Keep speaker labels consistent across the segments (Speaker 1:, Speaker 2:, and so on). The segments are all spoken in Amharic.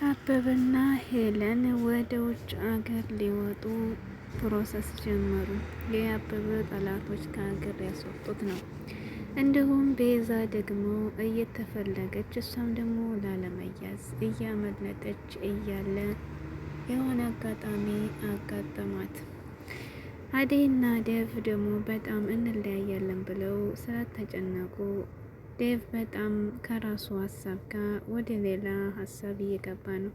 Speaker 1: አበበና ሄለን ወደ ውጭ አገር ሊወጡ ፕሮሰስ ጀመሩ። የአበበ ጠላቶች ከሀገር ያስወጡት ነው። እንዲሁም ቤዛ ደግሞ እየተፈለገች እሷም ደግሞ ላለመያዝ እያመለጠች እያለ የሆነ አጋጣሚ አጋጠማት። አዴይና ዴቭ ደግሞ በጣም እንለያያለን ብለው ስለተጨነቁ ዴቭ በጣም ከራሱ ሀሳብ ጋር ወደ ሌላ ሀሳብ እየገባ ነው።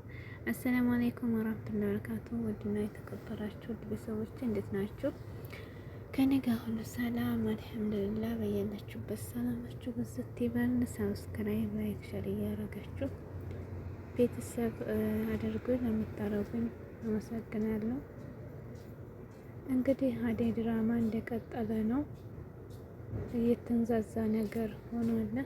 Speaker 1: አሰላሙ አለይኩም ወራህመቱላሂ ወበረካቱ። ውድና የተከበራችሁ ቤተሰቦች እንዴት ናችሁ? ከኔ ጋር ሁሉ ሰላም አልሐምዱሊላህ። በያላችሁበት ሰላማችሁ ብዝት ይበል። ሰብስክራይብ፣ ላይክ፣ ሸር እያደረጋችሁ ቤተሰብ አድርጉ። ለምታረጉኝ አመሰግናለሁ። እንግዲህ አደይ ድራማ እንደቀጠለ ነው። እየተንዛዛ ነገር ሆኗል።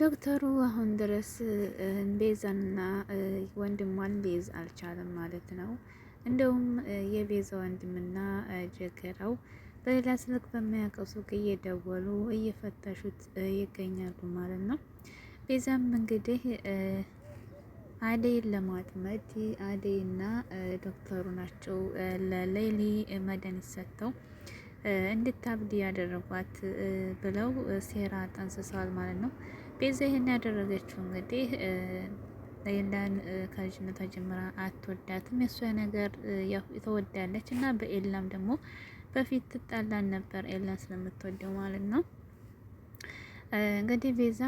Speaker 1: ዶክተሩ አሁን ድረስ ቤዛና ወንድሟን ሊይዝ አልቻለም ማለት ነው። እንደውም የቤዛ ወንድምና ጀገራው በሌላ ስልክ በማያውቀው ሱቅ እየደወሉ እየፈተሹት ይገኛሉ ማለት ነው። ቤዛም እንግዲህ አደይን ለማጥመድ አደይና ዶክተሩ ናቸው ለሌሊ መድኃኒት ሰጥተው እንድታብድ ያደረጓት ብለው ሴራ ጠንስሰዋል ማለት ነው። ቤዛ ይሄን ያደረገችው እንግዲህ ኤላን ከልጅነቷ ጀምራ አትወዳትም። የሷ ነገር ያው ተወዳለች እና በኤላም ደግሞ በፊት ትጣላን ነበር ኤላን ስለምትወደው ማለት ነው። እንግዲህ ቤዛ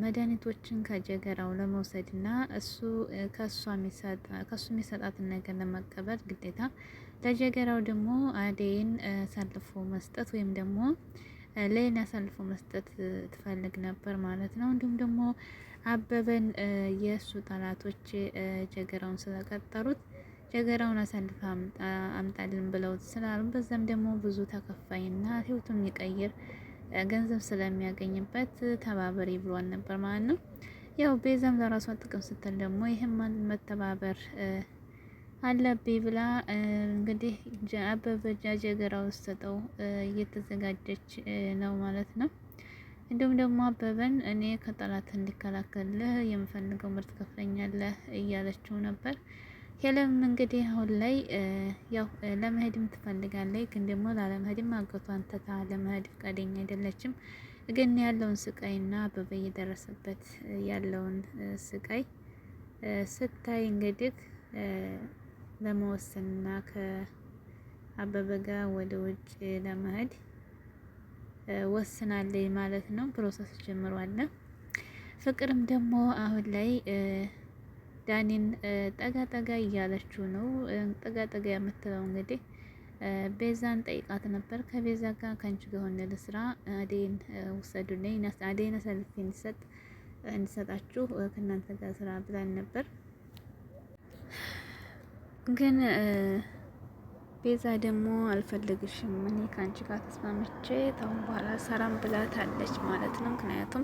Speaker 1: መድኃኒቶችን ከጀገራው ለመውሰድ እና እሱ ከሱ የሚሰጣትን ነገር ለመቀበል ግዴታ ለጀገራው ደግሞ አደይን አሳልፎ መስጠት ወይም ደግሞ ሌን አሳልፎ መስጠት ትፈልግ ነበር ማለት ነው። እንዲሁም ደግሞ አበበን የእሱ ጠላቶች ጀገራውን ስለቀጠሩት ጀገራውን አሳልፈ አምጣልን ብለው ስላሉ በዛም ደግሞ ብዙ ተከፋይና ህይወቱን የሚቀይር ገንዘብ ስለሚያገኝበት ተባበሪ ብሏን ነበር ማለት ነው። ያው ቤዛም ለራሷ ጥቅም ስትል ደግሞ ይህም መተባበር አለብኝ ብላ እንግዲህ አበበ ጀገራ ውስጥ ሰጠው እየተዘጋጀች ነው ማለት ነው። እንዲሁም ደግሞ አበበን እኔ ከጠላት እንዲከላከልህ የምፈልገው ምርት ከፍለኛለህ እያለችው ነበር። ሄለም እንግዲህ አሁን ላይ ያው ለመሄድም ትፈልጋለች፣ ግን ደግሞ ላለመሄድም አገቷን ትታ ለመሄድ ፈቃደኛ አይደለችም። ግን ያለውን ስቃይና አበበ እየደረሰበት ያለውን ስቃይ ስታይ እንግዲህ ለመወሰንና ከአበበ ጋር ወደ ውጭ ለመሄድ ወስናለች ማለት ነው። ፕሮሰስ ጀምሯል። ፍቅርም ደግሞ አሁን ላይ ዳኒን ጠጋ ጠጋ እያለችው ነው። ጠጋ ጠጋ የምትለው እንግዲህ ቤዛን ጠይቃት ነበር። ከቤዛ ጋር ከአንቺ ጋር ሆነ ለስራ አደይን ውሰዱልኝ፣ አደይን አሳልፌ እንዲሰጣችሁ ከእናንተ ጋር ስራ ብላን ነበር። ግን ቤዛ ደግሞ አልፈልግሽም፣ እኔ ከአንቺ ጋር ተስማምቼ ታሁን በኋላ ሰራም ብላታለች ማለት ነው። ምክንያቱም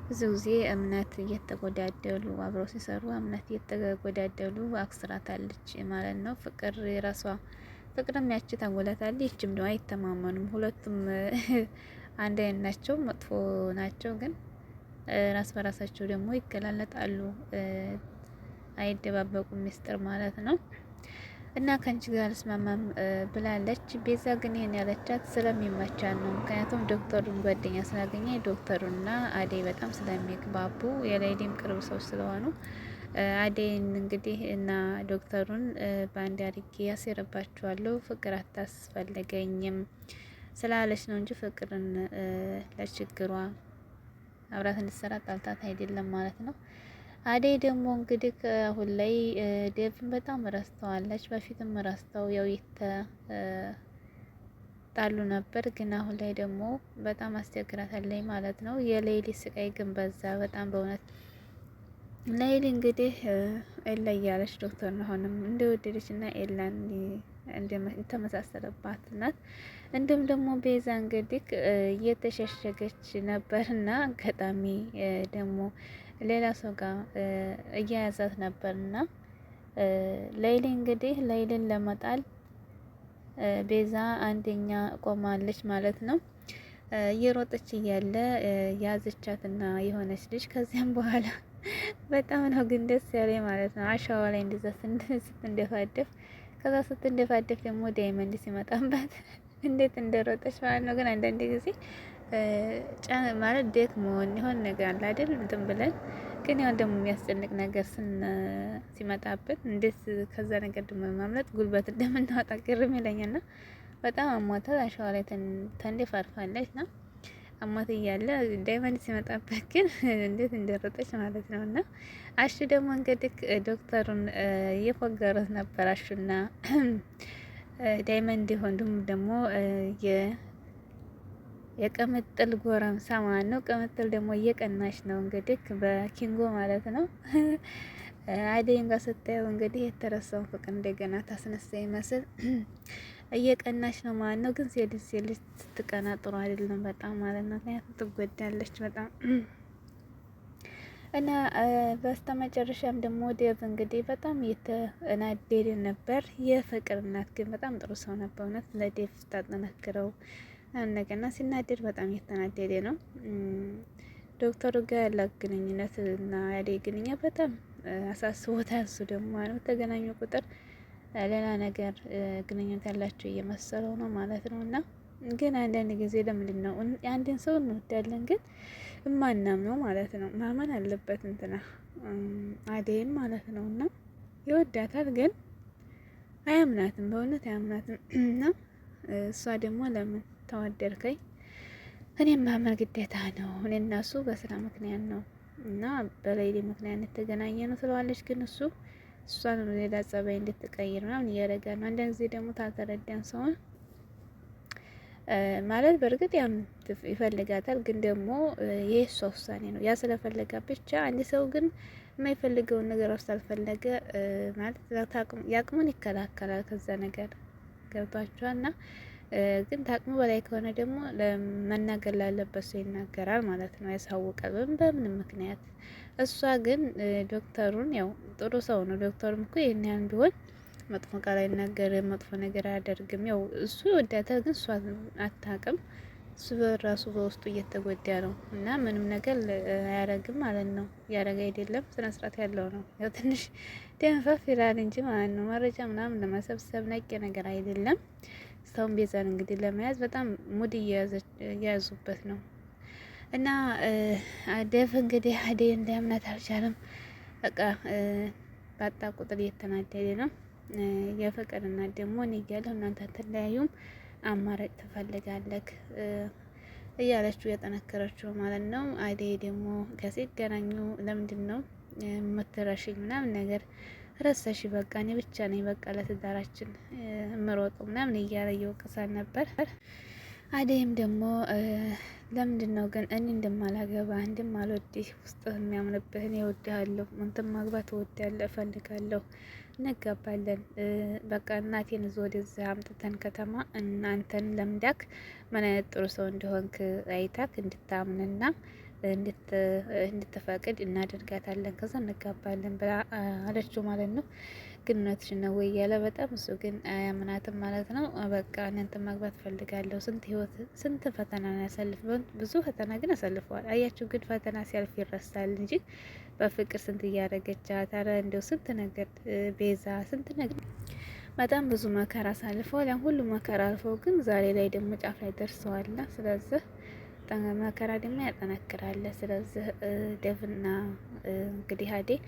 Speaker 1: ብዙ ጊዜ እምነት እየተጎዳደሉ አብረው ሲሰሩ እምነት እየተጎዳደሉ አክስራታለች ማለት ነው። ፍቅር የራሷ ፍቅርም ያቺ ታጎላታለች፣ ይችም ደግሞ አይተማመኑም። ሁለቱም አንድ አይነት ናቸው፣ መጥፎ ናቸው። ግን ራስ በራሳቸው ደግሞ ይገላለጣሉ፣ አይደባበቁም ሚስጥር ማለት ነው። እና ከአንቺ ጋር አልስማማም ብላለች። ቤዛ ግን ይሄን ያለቻት ስለሚመቻት ነው። ምክንያቱም ዶክተሩን ጓደኛ ስላገኘ ዶክተሩና አደይ በጣም ስለሚግባቡ የሌሊም ቅርብ ሰው ስለሆኑ አደይን እንግዲህ እና ዶክተሩን በአንድ አድርጌ ያሴረባቸዋለሁ፣ ፍቅር አታስፈልገኝም ስላለች ነው እንጂ ፍቅርን ለችግሯ አብራት እንድትሰራ ጣልታት አይደለም ማለት ነው። አደይ ደግሞ እንግዲህ አሁን ላይ ዴቭን በጣም ረስተዋለች። በፊትም ረስተው ያው ጣሉ ነበር፣ ግን አሁን ላይ ደግሞ በጣም አስቸግራታለች ማለት ነው። የሌሊ ስቃይ ግን በዛ በጣም በእውነት ሌሊ እንግዲህ ኤላ እያለች ዶክተር አሁንም እንደወደደች እና ኤላን ተመሳሰለባት ናት። እንዲሁም ደግሞ ቤዛ እንግዲህ እየተሸሸገች ነበርና አጋጣሚ ደግሞ ሌላ ሰው ጋር እያያዛት ነበርና ሌሊ እንግዲህ ሌሊን ለመጣል ቤዛ አንደኛ ቆማለች ማለት ነው። እየሮጠች እያለ ያዘቻትና የሆነች ልጅ ከዚያም በኋላ በጣም ነው ግን ደስ ያለ ማለት ነው። አሸዋ ላይ እንደዛ ስትንደፋደፍ ከዛ ስትንደፋደፍ ደግሞ ዳይመንድ ሲመጣባት እንዴት እንደሮጠች ማለት ነው። ግን አንዳንድ ጊዜ ማለት ደክሞን የሆነ ነገር አለ አይደል እንትን ብለን ግን ያው ደግሞ የሚያስጨንቅ ነገር ሲመጣብን እንዴት ከዛ ነገር ደግሞ ማምለጥ ጉልበት እንደምናወጣ ግርም ይለኛልና በጣም አሟታል። አሸዋ ላይ ተንደፋርፋለች ና አሟት እያለ ዳይመንድ ሲመጣበት ግን እንዴት እንደሮጠች ማለት ነው። እና አሹ ደግሞ እንግዲህ ዶክተሩን እየፎገሩት ነበር። አሹና ዳይመንድ ወንድሙ ደግሞ የቅምጥል ጎረምሳ ማለት ነው። ቅምጥል ደግሞ እየቀናች ነው እንግዲህ በኪንጎ ማለት ነው። አደይን ጋር ስታየው እንግዲህ የተረሳውን ፍቅር እንደገና ታስነሳ ይመስል እየቀናች ነው ማለት ነው። ግን ሴት ልጅ ስትቀና ጥሩ አይደለም በጣም ማለት ነው። ምክንያቱም ትጎዳለች በጣም እና በስተመጨረሻም ደግሞ ዴቭ እንግዲህ በጣም እየተናደደ ነበር። የፍቅር እናት ግን በጣም ጥሩ ሰው ነበር እውነት ለዴቭ ታጠነክረው ነገርና ሲናደድ በጣም እየተናደደ ነው። ዶክተሩ ጋር ያላት ግንኙነት እና ያለ ግንኙነት በጣም አሳስቦታል። እሱ ደግሞ በተገናኙ ቁጥር ሌላ ነገር ግንኙነት ያላቸው እየመሰለው ነው ማለት ነው። እና ግን አንዳንድ ጊዜ ለምንድን ነው የአንድን ሰው እንወዳለን ግን እማናምነው ማለት ነው። ማመን አለበት እንትና አደይን ማለት ነው። እና ይወዳታል ግን አያምናትም፣ በእውነት አያምናትም። እና እሷ ደግሞ ለምን ተዋደድከኝ እኔም ማመን ግዴታ ነው፣ እኔ እና እሱ በስራ ምክንያት ነው እና በሌሊ ምክንያት የተገናኘ ነው ትለዋለች። ግን እሷን ሌላ ጸባይ እንድትቀይር ምናምን እያደረጋ ነው። አንዳንድ ጊዜ ደግሞ ታልተረዳን ሰውን ማለት በእርግጥ ያም ይፈልጋታል፣ ግን ደግሞ የእሷ ውሳኔ ነው። ያ ስለፈለጋ ብቻ አንድ ሰው ግን የማይፈልገውን ነገር ስላልፈለገ ማለት ያቅሙን ይከላከላል ከዛ ነገር ገብቷቸዋል። እና ግን ታቅሙ በላይ ከሆነ ደግሞ ለመናገር ላለበት ሰው ይናገራል ማለት ነው፣ ያሳውቃል በምንም ምክንያት። እሷ ግን ዶክተሩን ያው ጥሩ ሰው ነው ዶክተሩም እኮ ይሄን ያን ቢሆን መጥፎ ቃል አይናገርም፣ መጥፎ ነገር አያደርግም። ያው እሱ ይወዳታል ግን እሷ አታውቅም። እሱ በራሱ በውስጡ እየተጎዳ ነው እና ምንም ነገር አያረግም ማለት ነው። ያረገ አይደለም ስነ ስርዓት ያለው ነው። ያው ትንሽ ደንፈፍ ይላል እንጂ ማለት ነው። መረጃ ምናምን ለመሰብሰብ ነቄ ነገር አይደለም። ሰውን ቤዛን እንግዲህ ለመያዝ በጣም ሙድ እየያዙበት ነው። እና ዴቭ እንግዲህ አደይን ሊያምናት አልቻለም። በቃ ባጣ ቁጥር እየተናደደ ነው። የፍቅር እናት ደግሞ እኔ እያለሁ እናንተ አትለያዩም፣ አማራጭ ትፈልጋለህ እያለችው ያጠነከረችው ማለት ነው። አደይ ደግሞ ከሲገናኙ ለምንድን ነው የምትረሽኝ ምናምን ነገር ረሳሽ፣ በቃ እኔ ብቻ ነኝ በቃ ለትዳራችን እምሮጠው ምናምን እያለ እየወቀሳል ነበር። አደይም ደግሞ ለምንድን ነው ግን እኔ እንደማላገባ እንደማልወድህ ውስጥ የሚያምንብህ እኔ እወድሃለሁ፣ አንተም ማግባት እወዳለሁ፣ እፈልጋለሁ፣ እንጋባለን። በቃ እናቴን እዞ ወደዚህ አምጥተን ከተማ እናንተን ለምዳክ ምን አይነት ጥሩ ሰው እንደሆንክ አይታክ እንድታምንና እንድትፈቅድ እናደርጋታለን፣ ከዛ እንጋባለን ብላ አለችው ማለት ነው። ግን እውነትሽ ነው ወይ ያለ በጣም እሱ ግን አያምናትም ማለት ነው። በቃ እናንተ ማግባት ፈልጋለሁ። ስንት ፈተና ያሳልፍ፣ ብዙ ፈተና ግን አሳልፈዋል። አያችሁ ግን ፈተና ሲያልፍ ይረሳል እንጂ በፍቅር ስንት እያደረገቻት፣ አረ እንደው ስንት ነገር ቤዛ ስንት ነገር በጣም ብዙ መከራ አሳልፈዋል። ያን ሁሉ መከራ አልፈው ግን ዛሬ ላይ ደግሞ ጫፍ ላይ ደርሰዋል። ስለዚህ መከራ ደግሞ ያጠናክራል። ስለዚህ ዴቭና እንግዲህ አደይ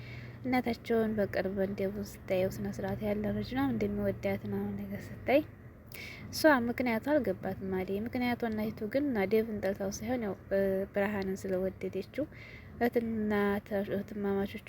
Speaker 1: እናታቸውን በቅርብ ዴቭን ስታየው ስነ ስርዓት ያለው ልጅ ነው እንደሚወዳት ነው ነገር ስታይ እሷ ምክንያቱ አልገባትም። አደይ ምክንያቱ እናይቱ ግን ዴቭን ጠልታው ሳይሆን ያው ብርሃንን ስለወደደችው እህትና እህትማማቾቹ